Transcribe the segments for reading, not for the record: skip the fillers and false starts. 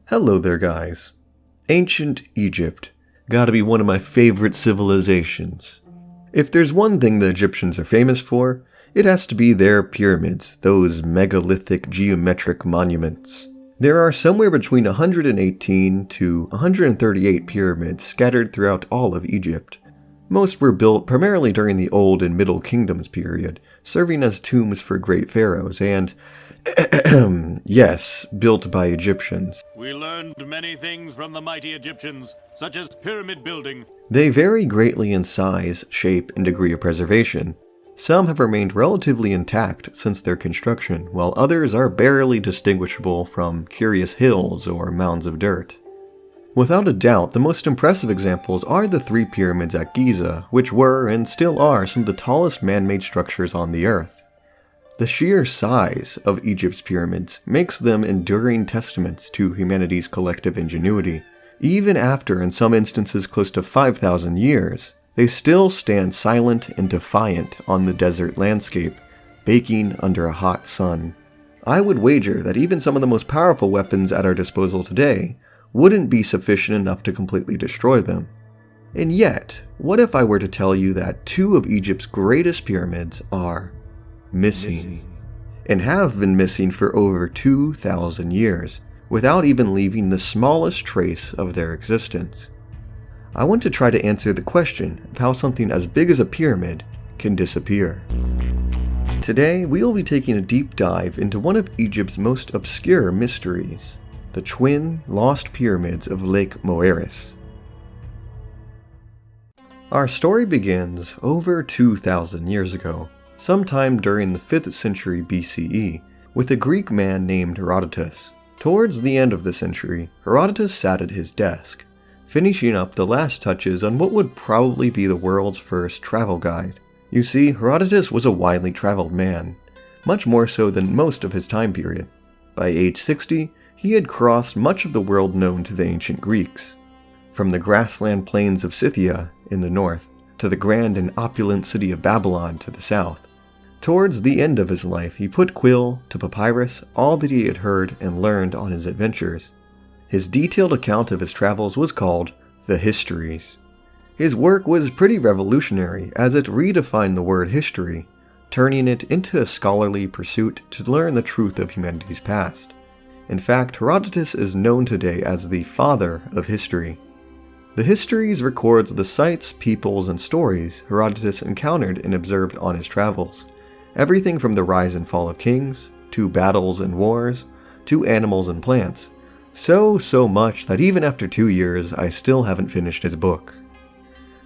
Hello there, guys. Ancient Egypt. Gotta be one of my favorite civilizations. If there's one thing the Egyptians are famous for, it has to be their pyramids, those megalithic geometric monuments. There are somewhere between 118 to 138 pyramids scattered throughout all of Egypt. Most were built primarily during the Old and Middle Kingdoms period, serving as tombs for great pharaohs and, yes, built by Egyptians. We learned many things from the mighty Egyptians, such as pyramid building. They vary greatly in size, shape, and degree of preservation. Some have remained relatively intact since their construction, while others are barely distinguishable from curious hills or mounds of dirt. Without a doubt, the most impressive examples are the 3 pyramids at Giza, which were and still are some of the tallest man-made structures on the earth. The sheer size of Egypt's pyramids makes them enduring testaments to humanity's collective ingenuity. Even after, in some instances, close to 5,000 years, they still stand silent and defiant on the desert landscape, baking under a hot sun. I would wager that even some of the most powerful weapons at our disposal today wouldn't be sufficient enough to completely destroy them. And yet, what if I were to tell you that 2 of Egypt's greatest pyramids are missing, and have been missing for over 2,000 years, without even leaving the smallest trace of their existence? I want to try to answer the question of how something as big as a pyramid can disappear. Today, we will be taking a deep dive into one of Egypt's most obscure mysteries, the twin lost pyramids of Lake Moeris. Our story begins over 2,000 years ago, sometime during the 5th century BCE, with a Greek man named Herodotus. Towards the end of the century, Herodotus sat at his desk, finishing up the last touches on what would probably be the world's first travel guide. You see, Herodotus was a widely traveled man, much more so than most of his time period. By age 60, he had crossed much of the world known to the ancient Greeks, from the grassland plains of Scythia in the north to the grand and opulent city of Babylon to the south. Towards the end of his life, he put quill to papyrus all that he had heard and learned on his adventures. His detailed account of his travels was called the Histories. His work was pretty revolutionary as it redefined the word history, turning it into a scholarly pursuit to learn the truth of humanity's past. In fact, Herodotus is known today as the father of history. The Histories records the sights, peoples, and stories Herodotus encountered and observed on his travels. Everything from the rise and fall of kings, to battles and wars, to animals and plants. So much that even after 2 years, I still haven't finished his book.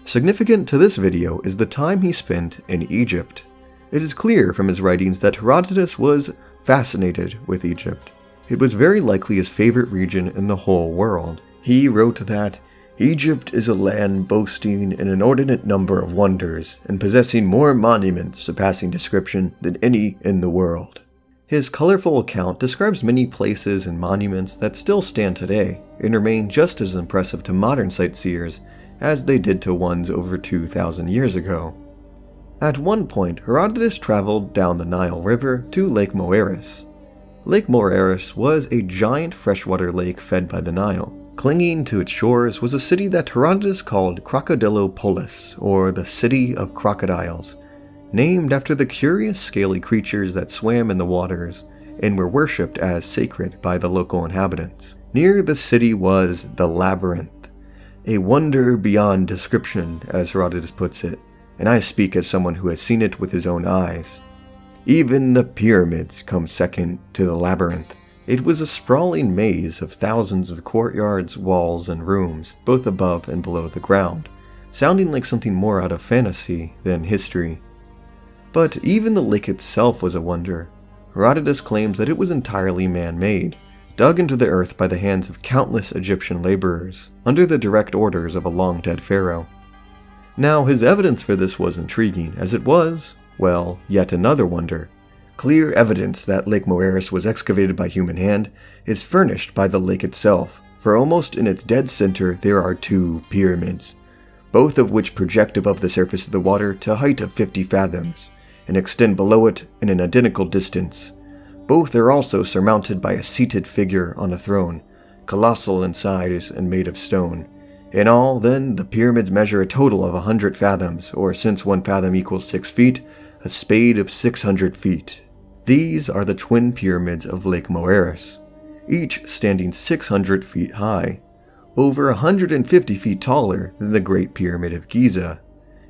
Significant to this video is the time he spent in Egypt. It is clear from his writings that Herodotus was fascinated with Egypt. It was very likely his favorite region in the whole world. He wrote that, "Egypt is a land boasting an inordinate number of wonders, and possessing more monuments surpassing description than any in the world." His colorful account describes many places and monuments that still stand today, and remain just as impressive to modern sightseers as they did to ones over 2,000 years ago. At one point, Herodotus traveled down the Nile River to Lake Moeris. Lake Moeris was a giant freshwater lake fed by the Nile. Clinging to its shores was a city that Herodotus called Crocodilopolis, or the City of Crocodiles, named after the curious scaly creatures that swam in the waters and were worshipped as sacred by the local inhabitants. Near the city was the Labyrinth, a wonder beyond description, as Herodotus puts it, and I speak as someone who has seen it with his own eyes. Even the pyramids come second to the labyrinth. It was a sprawling maze of thousands of courtyards, walls, and rooms, both above and below the ground, sounding like something more out of fantasy than history. But even the lake itself was a wonder. Herodotus claims that it was entirely man-made, dug into the earth by the hands of countless Egyptian laborers, under the direct orders of a long-dead pharaoh. Now, his evidence for this was intriguing, as it was, well, yet another wonder. Clear evidence that Lake Moeris was excavated by human hand is furnished by the lake itself, for almost in its dead center there are 2 pyramids, both of which project above the surface of the water to a height of 50 fathoms, and extend below it in an identical distance. Both are also surmounted by a seated figure on a throne, colossal in size and made of stone. In all, then, the pyramids measure a total of 100 fathoms, or since 1 fathom equals 6 feet, a spade of 600 feet. These are the twin pyramids of Lake Moeris, each standing 600 feet high, over 150 feet taller than the Great Pyramid of Giza.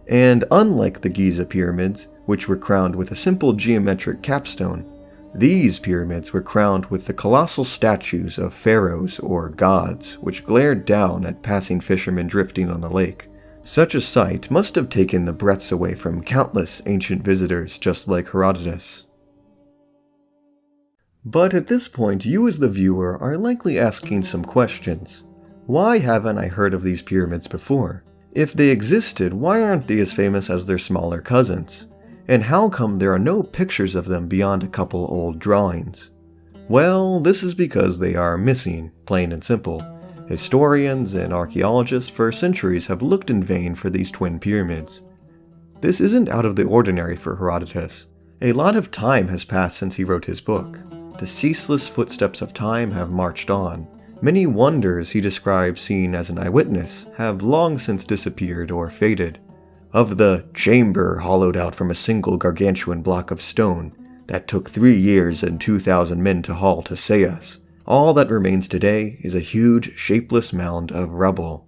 And unlike the Giza pyramids, which were crowned with a simple geometric capstone, these pyramids were crowned with the colossal statues of pharaohs or gods, which glared down at passing fishermen drifting on the lake. Such a sight must have taken the breaths away from countless ancient visitors just like Herodotus. But at this point, you as the viewer are likely asking some questions. Why haven't I heard of these pyramids before? If they existed, why aren't they as famous as their smaller cousins? And how come there are no pictures of them beyond a couple old drawings? Well, this is because they are missing, plain and simple. Historians and archaeologists for centuries have looked in vain for these twin pyramids. This isn't out of the ordinary for Herodotus. A lot of time has passed since he wrote his book. The ceaseless footsteps of time have marched on. Many wonders he describes seeing as an eyewitness have long since disappeared or faded. Of the chamber hollowed out from a single gargantuan block of stone that took 3 years and 2,000 men to haul to Sais, all that remains today is a huge, shapeless mound of rubble.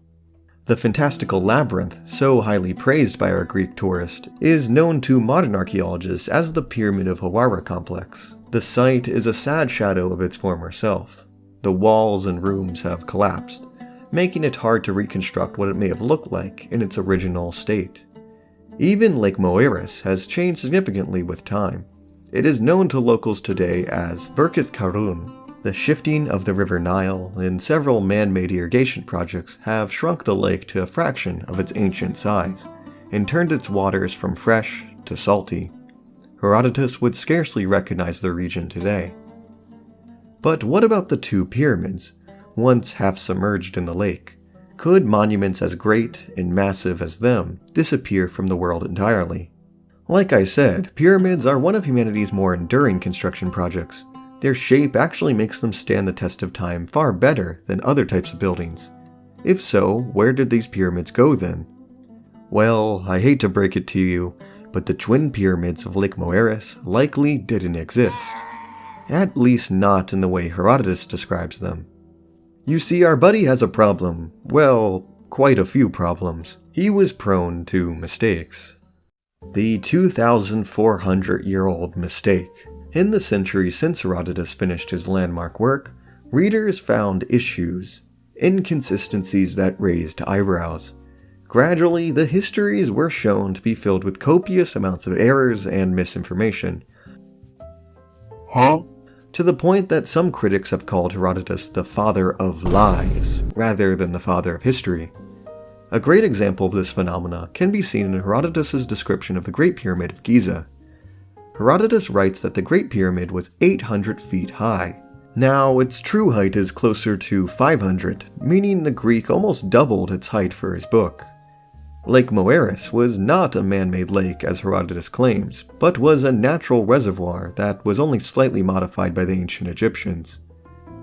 The fantastical labyrinth, so highly praised by our Greek tourist, is known to modern archaeologists as the Pyramid of Hawara complex. The site is a sad shadow of its former self. The walls and rooms have collapsed, making it hard to reconstruct what it may have looked like in its original state. Even Lake Moeris has changed significantly with time. It is known to locals today as Birket Karun. The shifting of the River Nile and several man-made irrigation projects have shrunk the lake to a fraction of its ancient size, and turned its waters from fresh to salty. Herodotus would scarcely recognize the region today. But what about the 2 pyramids, once half submerged in the lake? Could monuments as great and massive as them disappear from the world entirely? Like I said, pyramids are one of humanity's more enduring construction projects. Their shape actually makes them stand the test of time far better than other types of buildings. If so, where did these pyramids go then? Well, I hate to break it to you, but the twin pyramids of Lake Moeris likely didn't exist. At least not in the way Herodotus describes them. You see, our buddy has a problem. Well, quite a few problems. He was prone to mistakes. The 2,400-year-old mistake. In the centuries since Herodotus finished his landmark work, readers found issues, inconsistencies that raised eyebrows. Gradually, the histories were shown to be filled with copious amounts of errors and misinformation. To the point that some critics have called Herodotus the father of lies, rather than the father of history. A great example of this phenomena can be seen in Herodotus' description of the Great Pyramid of Giza. Herodotus writes that the Great Pyramid was 800 feet high. Now, its true height is closer to 500, meaning the Greek almost doubled its height for his book. Lake Moeris was not a man-made lake as Herodotus claims, but was a natural reservoir that was only slightly modified by the ancient Egyptians.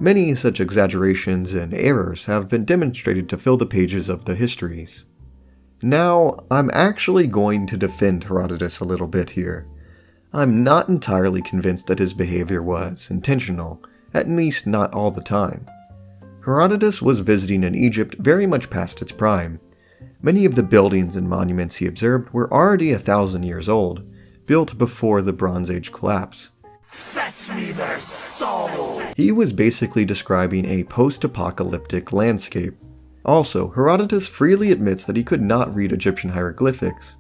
Many such exaggerations and errors have been demonstrated to fill the pages of the histories. Now, I'm actually going to defend Herodotus a little bit here. I'm not entirely convinced that his behavior was intentional, at least not all the time. Herodotus was visiting in Egypt very much past its prime. Many of the buildings and monuments he observed were already 1,000 years old, built before the Bronze Age collapse. Fetch me their soul! He was basically describing a post-apocalyptic landscape. Also, Herodotus freely admits that he could not read Egyptian hieroglyphics.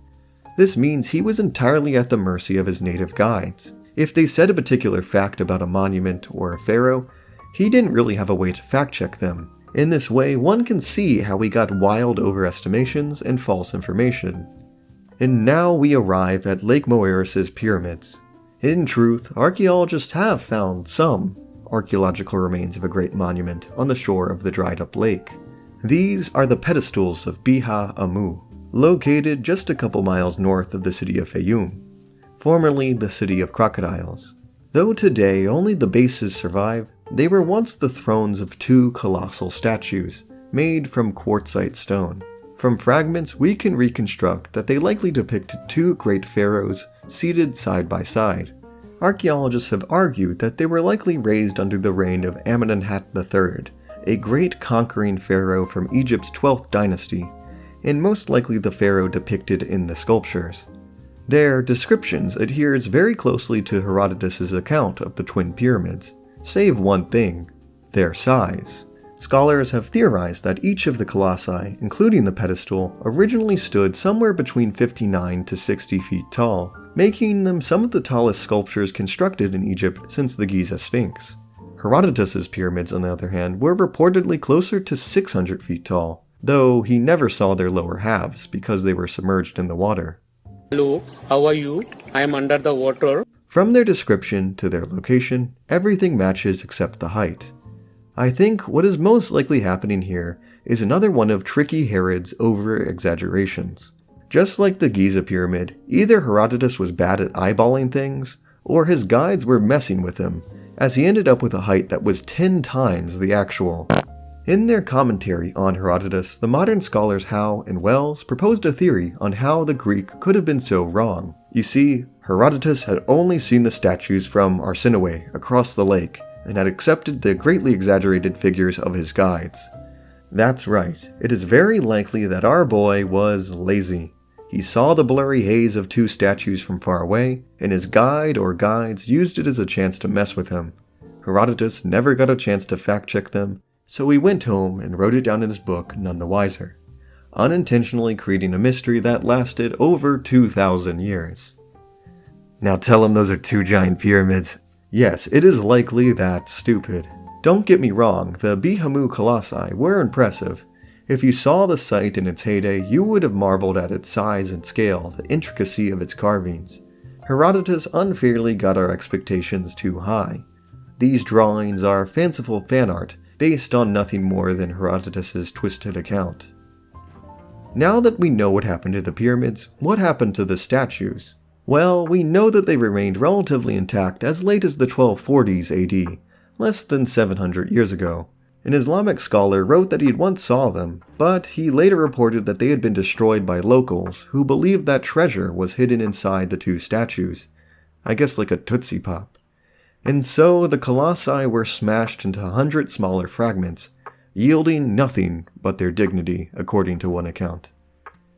This means he was entirely at the mercy of his native guides. If they said a particular fact about a monument or a pharaoh, he didn't really have a way to fact-check them. In this way, one can see how he got wild overestimations and false information. And now we arrive at Lake Moeris' pyramids. In truth, archaeologists have found some archaeological remains of a great monument on the shore of the dried-up lake. These are the pedestals of Biha Amu, located just a couple miles north of the city of Fayum, formerly the city of crocodiles. Though today only the bases survive, They were once the thrones of two colossal statues, made from quartzite stone. From fragments, we can reconstruct that they likely depicted two great pharaohs seated side by side. Archaeologists have argued that they were likely raised under the reign of Amenemhat III, a great conquering pharaoh from Egypt's 12th dynasty, and most likely the pharaoh depicted in the sculptures. Their descriptions adheres very closely to Herodotus' account of the Twin Pyramids, save one thing: their size. Scholars have theorized that each of the colossi, including the pedestal, originally stood somewhere between 59 to 60 feet tall, making them some of the tallest sculptures constructed in Egypt since the Giza Sphinx. Herodotus' pyramids, on the other hand, were reportedly closer to 600 feet tall, though he never saw their lower halves because they were submerged in the water. Hello, how are you? I am under the water. From their description to their location, everything matches except the height. I think what is most likely happening here is another one of Tricky Herod's over-exaggerations. Just like the Giza Pyramid, either Herodotus was bad at eyeballing things, or his guides were messing with him, as he ended up with a height that was 10 times the actual. In their commentary on Herodotus, the modern scholars Howe and Wells proposed a theory on how the Greek could have been so wrong. You see, Herodotus had only seen the statues from Arsinoe across the lake, and had accepted the greatly exaggerated figures of his guides. That's right, it is very likely that our boy was lazy. He saw the blurry haze of two statues from far away, and his guide or guides used it as a chance to mess with him. Herodotus never got a chance to fact-check them, so he went home and wrote it down in his book none the wiser, unintentionally creating a mystery that lasted over 2,000 years. Now tell him those are two giant pyramids. Yes, it is likely that's stupid. Don't get me wrong, the Bihamu Colossi were impressive. If you saw the site in its heyday, you would have marveled at its size and scale, the intricacy of its carvings. Herodotus unfairly got our expectations too high. These drawings are fanciful fan art, based on nothing more than Herodotus' twisted account. Now that we know what happened to the pyramids, what happened to the statues? Well, we know that they remained relatively intact as late as the 1240s AD, less than 700 years ago. An Islamic scholar wrote that he once saw them, but he later reported that they had been destroyed by locals who believed that treasure was hidden inside the two statues. I guess like a Tootsie Pop. And so the colossi were smashed into 100 smaller fragments, yielding nothing but their dignity, according to one account.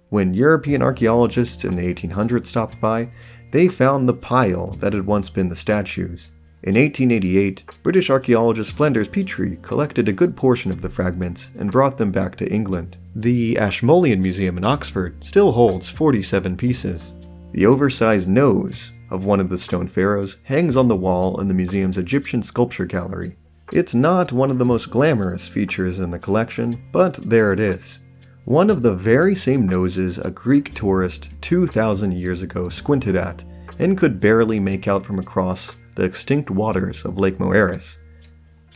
When European archaeologists in the 1800s stopped by, they found the pile that had once been the statues. In 1888, British archaeologist Flinders Petrie collected a good portion of the fragments and brought them back to England. The Ashmolean Museum in Oxford still holds 47 pieces. The oversized nose of one of the stone pharaohs hangs on the wall in the museum's Egyptian sculpture gallery. It's not one of the most glamorous features in the collection, but there it is. One of the very same noses a Greek tourist 2,000 years ago squinted at and could barely make out from across the extinct waters of Lake Moeris.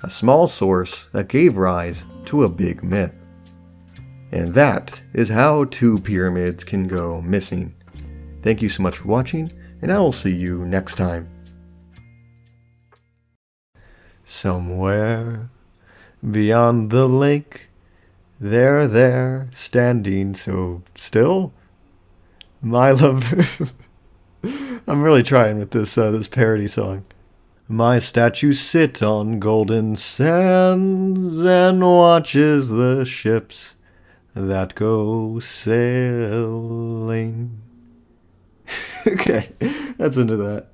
A small source that gave rise to a big myth. And that is how two pyramids can go missing. Thank you so much for watching, and I will see you next time. Somewhere beyond the lake, there, standing so still, my lovers. I'm really trying with this parody song. My statue sit on golden sands and watches the ships that go sailing. Okay, that's into that.